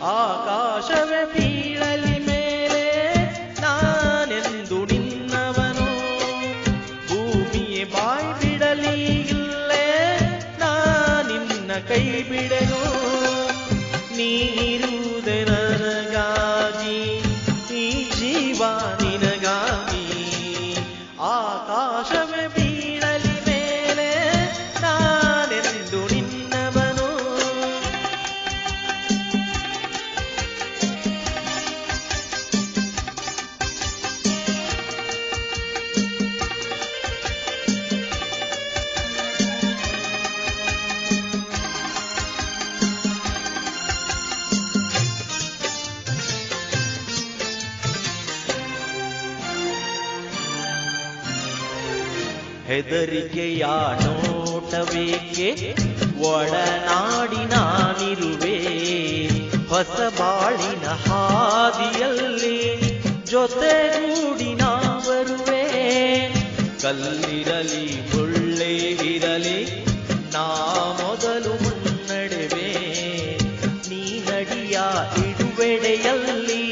ಆಕಾಶವೇ ಬೀಳಲಿ ಮೇಲೆ ನಾನೆಂದು ನಿನ್ನವನು, ಭೂಮಿಯೇ ಬಾಯಿ ಬಿಡಲಿ ಇಲ್ಲೇ ನಾನಿನ್ನ ಕೈ ಬಿಡೆನು. ನೀರುವುದೇ ನನಗಾಗಿ, ಈ ಜೀವ ನಿನಗಾಗಿ. ಆಕಾಶವೇ ಬೀಳಲಿ ಮೇಲೆ ನಾನೆಂದು ನಿನ್ನವನು. ಹೆದರಿಕೆಯ ನೋಟವೇಕೆ, ಒಡನಾಡಿ ನಾನಿರುವೆ. ಹೊಸ ಬಾಳಿನ ಹಾದಿಯಲ್ಲಿ ಜೊತೆಗೂಡಿ ನಾ ಬರುವೆ. ಕಲ್ಲಿರಲಿ ಮುಳ್ಳೇ ಇರಲಿ ನಾ ಮೊದಲು ಮುನ್ನಡೆವೆ. ನೀ ನಡಿಯ ಇಡುವೆಡೆಯಲ್ಲಿ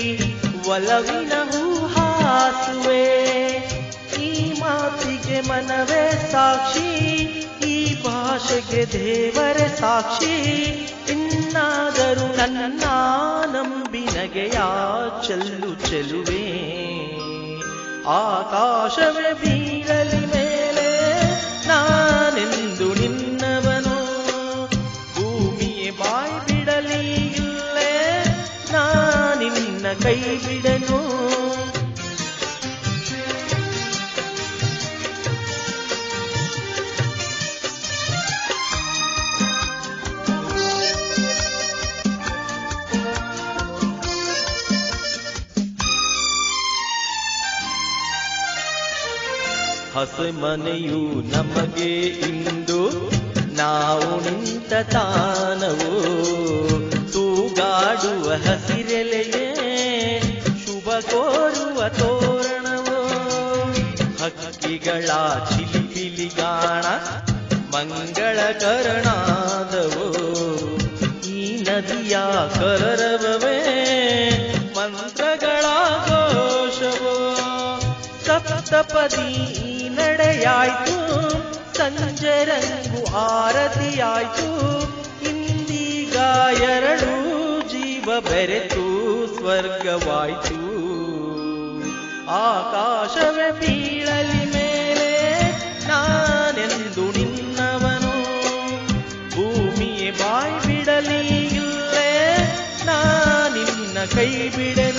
ಒಲವಿನ ಹೂ ಹಾಸುವೆ. ಈ ಮಾತಿಗೆ ಮನವೇ ಸಾಕ್ಷಿ, ಈ ಭಾಷೆಗೆ ದೇವರೇ ಸಾಕ್ಷಿ. ಇನ್ನಾದರೂ ನನ್ನ ನಂಬಿ ನಗೆಯ ಚೆಲ್ಲು ಚೆಲುವೆ. ಆಕಾಶವೇ ಬೀಳಲಿ ಮೇಲೆ ನಾನೆಂದು ನಿನ್ನವನು, ಭೂಮಿಯೇ ಬಾಯಿ ಬಿಡಲಿ ಇಲ್ಲೇ ನಾನಿನ್ನ ಕೈ ಬಿಡೆನು. ಹಸೆಮನೆಯು ನಮಗೆ ಇಂದು ನಾವು ನಿಂತ ತಾನವು. ತೂಗಾಡುವ ಹಸಿರೆಲೆಯೇ ಶುಭ ಕೋರುವ ತೋರಣವು. ಹಕ್ಕಿಗಳ ಚಿಲಿಪಿಲಿಗಾಣ ಮಂಗಳಕರಣಾದವು. ಈ ನದಿಯ ಕರರವವೇ ಮಂತ್ರಗಳ ಘೋಷವು. ಸಪ್ತಪದಿ ನಡೆಯಾಯ್ತು, ಸಂಜೆ ರಂಗು ಆರತಿಯಾಯ್ತು. ಇಂದೀಗ ಎರಡು ಜೀವ ಬೆರೆತು ಸ್ವರ್ಗವಾಯ್ತು. ಆಕಾಶವೇ ಬೀಳಲಿ ಮೇಲೆ ನಾನೆಂದು ನಿನ್ನವನು, ಭೂಮಿಯೇ ಬಾಯಿ ಬಿಡಲಿ ಇಲ್ಲೇ ನಾನಿನ್ನ ಕೈ ಬಿಡೆ.